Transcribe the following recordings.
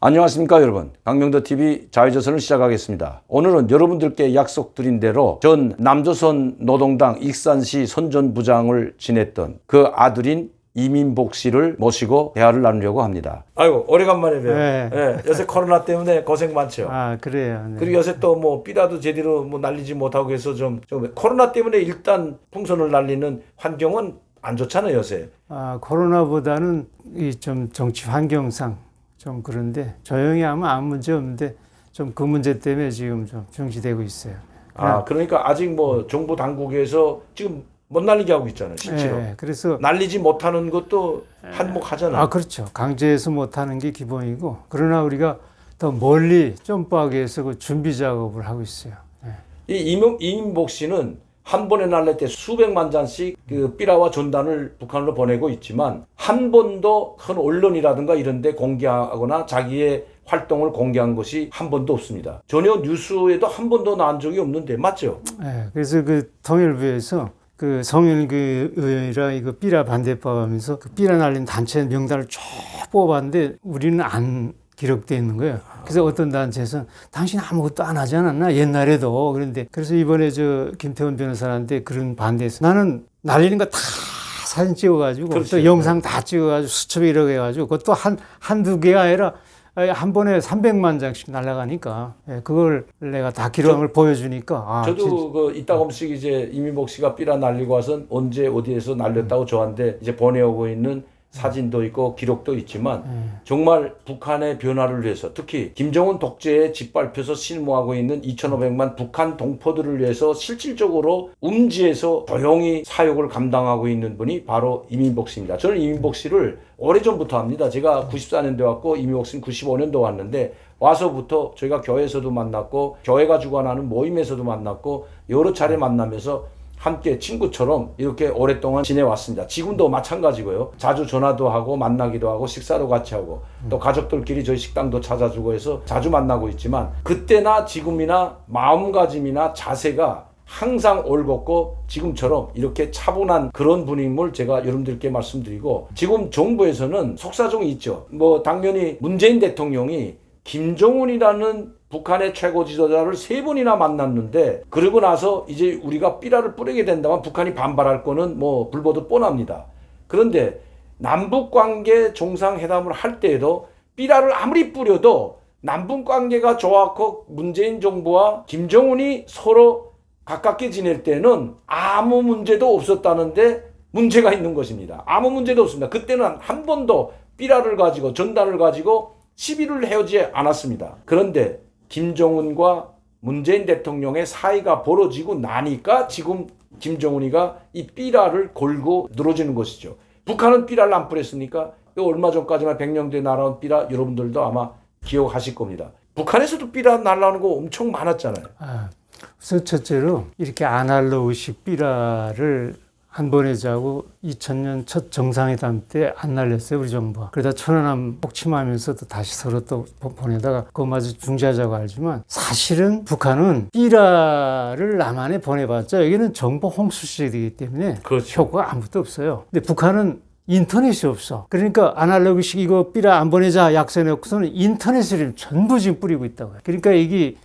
안녕하십니까 여러분, 강명도TV 자유조선을 시작하겠습니다. 오늘은 여러분들께 약속드린 대로 전 남조선 노동당 익산시 선전부장을 지냈던 그 아들인 이민복 씨를 모시고 대화를 나누려고 합니다. 아이고 오래간만에 봬요. 네. 네, 요새 코로나 때문에 고생 많죠. 아, 그래요. 네. 그리고 요새 또 뭐 삐라도 제대로 뭐 날리지 못하고 해서 좀 코로나 때문에 일단 풍선을 날리는 환경은 안 좋잖아요 요새. 아, 코로나보다는 이 좀 정치 환경상 좀 그런데 조용히 하면 아무 문제 없는데 좀 그 문제 때문에 지금 좀 정지되고 있어요. 아, 그러니까 아직 뭐 정부 당국에서 지금 못 날리게 하고 있잖아요 실제로. 네, 그래서 날리지 못하는 것도 한몫하잖아요. 아, 그렇죠. 강제해서 못하는 게 기본이고, 그러나 우리가 더 멀리 점프하기 위해서 그 준비 작업을 하고 있어요. 네. 이 이민복 씨는 한 번에 날릴 때 수백만 잔씩 그 삐라와 전단을 북한으로 보내고 있지만 한 번도 큰 언론이라든가 이런 데 공개하거나 자기의 활동을 공개한 것이 한 번도 없습니다. 전혀 뉴스에도 한 번도 나온 적이 없는데 맞죠? 네, 그래서 그 통일부에서 그 성일교 의회라 이거 삐라 반대법 하면서 그 삐라 날린 단체 명단을 쭉 뽑았는데 우리는 안 기록되어 있는 거예요. 그래서 어떤 단체에서는 당신 아무것도 안 하지 않았나? 옛날에도. 그런데 그래서 이번에 저 김태원 변호사한테 그런 반대해서 나는 날리는 거 다 사진 찍어가지고 그렇죠. 또 영상 다 찍어가지고 수첩에 이렇게 해가지고 그것도 한두 개가 아니라 한 번에 300만 장씩 날아가니까 그걸 내가 다 기록을 보여주니까 아, 저도 그 이따금씩 이제 이민복 씨가 삐라 날리고 와서 언제 어디에서 날렸다고 저한테 이제 보내오고 있는 사진도 있고 기록도 있지만 정말 북한의 변화를 위해서 특히 김정은 독재에 짓밟혀서 실무하고 있는 2,500만 북한 동포들을 위해서 실질적으로 음지에서 조용히 사역을 감당하고 있는 분이 바로 이민복 씨입니다. 저는 이민복 씨를 오래전부터 합니다. 제가 94년도에 왔고 이민복 씨는 95년도 왔는데 와서부터 저희가 교회에서도 만났고 교회가 주관하는 모임에서도 만났고 여러 차례 만나면서 함께 친구처럼 이렇게 오랫동안 지내왔습니다. 지금도 마찬가지고요. 자주 전화도 하고 만나기도 하고 식사도 같이 하고 또 가족들끼리 저희 식당도 찾아주고 해서 자주 만나고 있지만 그때나 지금이나 마음가짐이나 자세가 항상 올곧고 지금처럼 이렇게 차분한 그런 분임을 제가 여러분들께 말씀드리고 지금 정부에서는 속사정이 있죠. 뭐 당연히 문재인 대통령이 김정은이라는 북한의 최고 지도자를 3번이나 만났는데 그러고 나서 이제 우리가 삐라를 뿌리게 된다면 북한이 반발할 거는 뭐 불보듯 뻔합니다. 그런데 남북관계 정상회담을 할 때에도 삐라를 아무리 뿌려도 남북관계가 좋았고 문재인 정부와 김정은이 서로 가깝게 지낼 때는 아무 문제도 없었다는데 문제가 있는 것입니다. 아무 문제도 없습니다. 그때는 한 번도 삐라를 가지고 전단을 가지고 시비를 헤어지지 않았습니다. 그런데 김정은과 문재인 대통령의 사이가 벌어지고 나니까 지금 김정은이가 이 삐라를 걸고 늘어지는 것이죠. 북한은 삐라를 안 뿌렸습니까? 얼마 전까지만 백령도에 날아온 삐라 여러분들도 아마 기억하실 겁니다. 북한에서도 삐라 날아오는 거 엄청 많았잖아요. 우선 첫째로 이렇게 아날로그식 삐라를 한 번에 자고 2000년 첫 정상회담 때 안 날렸어요 우리 정부가. 그러다 천안함 폭침하면서도 다시 서로 또 보내다가 그것마저 중지하자고 알지만 사실은 북한은 삐라를 남한에 보내봤자 여기는 정보 홍수시대이기 때문에 그렇죠. 효과가 아무것도 없어요. 근데 북한은 인터넷이 없어. 그러니까 아날로그식 이거 삐라 안 보내자 약속해놓고서는 인터넷을 전부 지금 뿌리고 있다고요. 그러니까 이게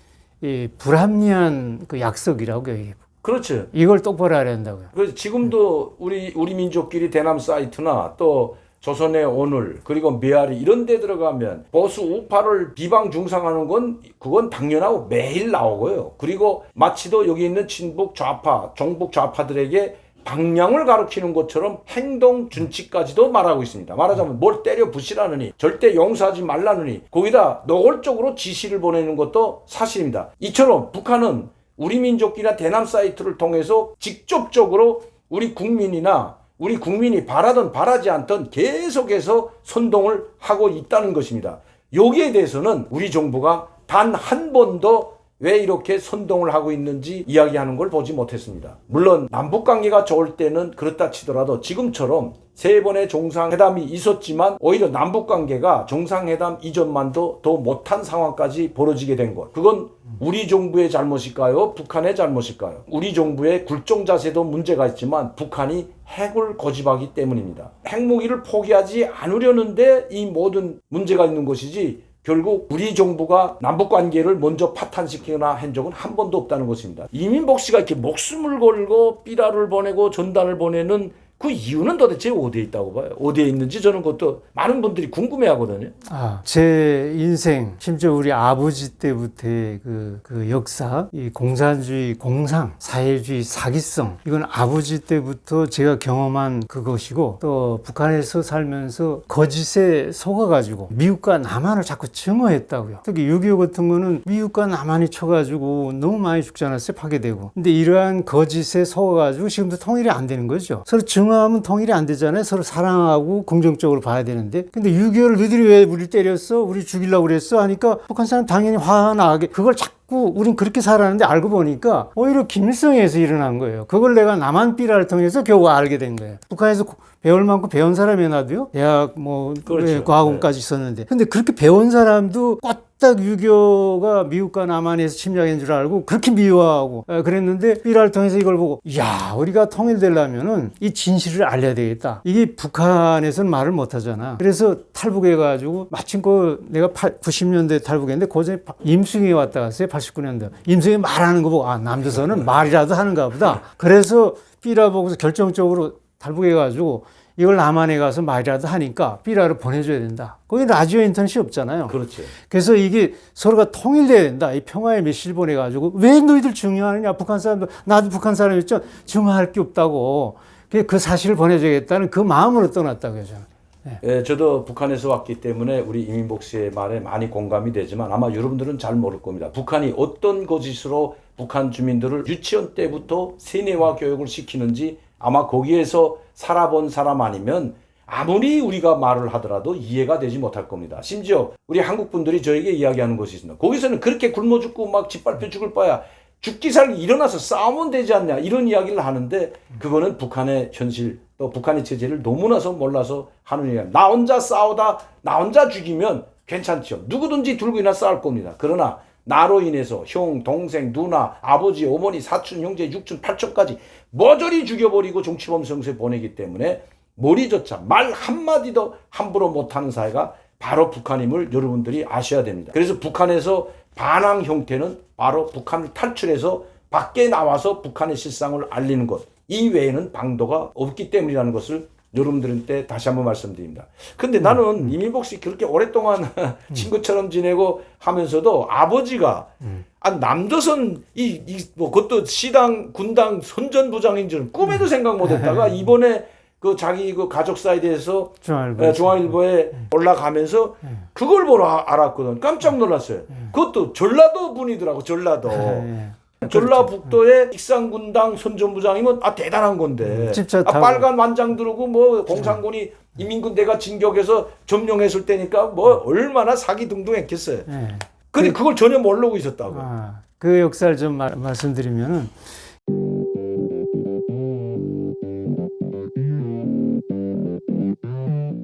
불합리한 그 약속이라고요. 이게. 그렇죠. 이걸 똑바로 알아야 한다고요. 그래서 지금도 우리 민족끼리 대남 사이트나 또 조선의 오늘 그리고 메아리 이런 데 들어가면 보수 우파를 비방 중상하는 건 그건 당연하고 매일 나오고요. 그리고 마치도 여기 있는 친북 좌파, 종북 좌파들에게 방향을 가르치는 것처럼 행동 준칙까지도 말하고 있습니다. 말하자면 뭘 때려 부시라느니 절대 용서하지 말라느니 거기다 노골적으로 지시를 보내는 것도 사실입니다. 이처럼 북한은 우리 민족이나 대남 사이트를 통해서 직접적으로 우리 국민이 바라든 바라지 않든 계속해서 선동을 하고 있다는 것입니다. 여기에 대해서는 우리 정부가 단 한 번도 왜 이렇게 선동을 하고 있는지 이야기하는 걸 보지 못했습니다. 물론 남북관계가 좋을 때는 그렇다 치더라도 지금처럼 3번의 정상회담이 있었지만 오히려 남북관계가 정상회담 이전만도 더 못한 상황까지 벌어지게 된 것. 그건 우리 정부의 잘못일까요? 북한의 잘못일까요? 우리 정부의 굴종 자세도 문제가 있지만 북한이 핵을 고집하기 때문입니다. 핵무기를 포기하지 않으려는데 이 모든 문제가 있는 것이지 결국 우리 정부가 남북 관계를 먼저 파탄시키거나 한 적은 한 번도 없다는 것입니다. 이민복 씨가 이렇게 목숨을 걸고 삐라를 보내고 전단을 보내는 그 이유는 도대체 어디에 있다고 봐요? 어디에 있는지 저는 그것도 많은 분들이 궁금해하거든요. 제 인생, 심지어 우리 아버지 때부터의 그 역사, 이 공산주의, 공상, 사회주의, 사기성, 이건 아버지 때부터 제가 경험한 그것이고, 또 북한에서 살면서 거짓에 속아가지고 미국과 남한을 자꾸 증오했다고요. 특히 6.25 같은 거는 미국과 남한이 쳐가지고 너무 많이 죽지 않았어요? 파괴되고. 근데 이러한 거짓에 속아가지고 지금도 통일이 안 되는 거죠. 서로 증오하면 통일이 안 되잖아요. 서로 사랑하고 긍정적으로 봐야 되는데. 근데 6.25를 너희들이 왜 우리를 때렸어? 우리 죽이려고 그랬어? 하니까 북한 사람 당연히 화나게 그걸 자꾸 우린 그렇게 살았는데 알고 보니까 오히려 김일성에서 일어난 거예요. 그걸 내가 남한 삐라를 통해서 겨우 알게 된 거예요. 북한에서 배울 만큼 배운 사람이 나도요. 대학 그렇죠. 과학원까지 있었는데. 근데 그렇게 배운 사람도 딱 6.25가 미국과 남한에서 침략인 줄 알고 그렇게 미워하고 그랬는데 삐라를 통해서 이걸 보고 야 우리가 통일되려면은 이 진실을 알려야 되겠다. 이게 북한에서는 말을 못하잖아. 그래서 탈북해가지고 마침 내가 90년대 탈북했는데 그 전에 임승희 왔다 갔어요. 89년대. 임승희 말하는 거 보고 남조선은 말이라도 하는가 보다. 그래서 삐라 보고서 결정적으로 탈북해가지고 이걸 남한에 가서 말이라도 하니까 삐라를 보내줘야 된다. 거기 라디오 인터넷이 없잖아요. 그렇죠. 그래서 이게 서로가 통일돼야 된다. 이 평화의 메시지를 보내가지고 왜 너희들 중요하느냐. 북한 사람들 나도 북한 사람이었죠. 중요할 게 없다고. 그 사실을 보내줘야겠다는 그 마음으로 떠났다고요. 저는. 예, 저도 북한에서 왔기 때문에 우리 이민복 씨의 말에 많이 공감이 되지만 아마 여러분들은 잘 모를 겁니다. 북한이 어떤 거짓으로 북한 주민들을 유치원 때부터 세뇌와 교육을 시키는지 아마 거기에서 살아본 사람 아니면 아무리 우리가 말을 하더라도 이해가 되지 못할 겁니다. 심지어 우리 한국 분들이 저에게 이야기하는 것이 있습니다. 거기서는 그렇게 굶어 죽고 막 짓밟혀 죽을 바야 죽기 살기 일어나서 싸우면 되지 않냐 이런 이야기를 하는데 그거는 북한의 현실 또 북한의 체제를 너무나서 몰라서 하는 얘기야. 나 혼자 싸우다 나 혼자 죽이면 괜찮죠. 누구든지 들고나 싸울 겁니다. 그러나 나로 인해서 형, 동생, 누나, 아버지, 어머니, 사촌, 형제, 육촌, 팔촌까지 모조리 죽여버리고 정치범 성소에 보내기 때문에 머리조차 말 한마디도 함부로 못하는 사회가 바로 북한임을 여러분들이 아셔야 됩니다. 그래서 북한에서 반항 형태는 바로 북한을 탈출해서 밖에 나와서 북한의 실상을 알리는 것. 이 외에는 방도가 없기 때문이라는 것을 여러분들한테 다시 한번 말씀드립니다. 근데 나는 이민복 씨 그렇게 오랫동안 친구처럼 지내고 하면서도 아버지가 남조선 그것도 시당 군당 선전부장인 줄은 꿈에도 생각 못했다가 이번에 그 자기 그 가족사에 대해서 중앙일보에 올라가면서 그걸 보러 알았거든. 깜짝 놀랐어요. 그것도 전라도 분이더라고. 전라도. 전라북도의 익산군당 선전부장이면 대단한 건데 빨간 완장 두르고 뭐 공산군이 인민군대가 진격해서 점령했을 때니까 뭐 얼마나 사기둥둥했겠어요. 근데 그걸 전혀 모르고 있었다고. 그 역사를 좀 말씀드리면은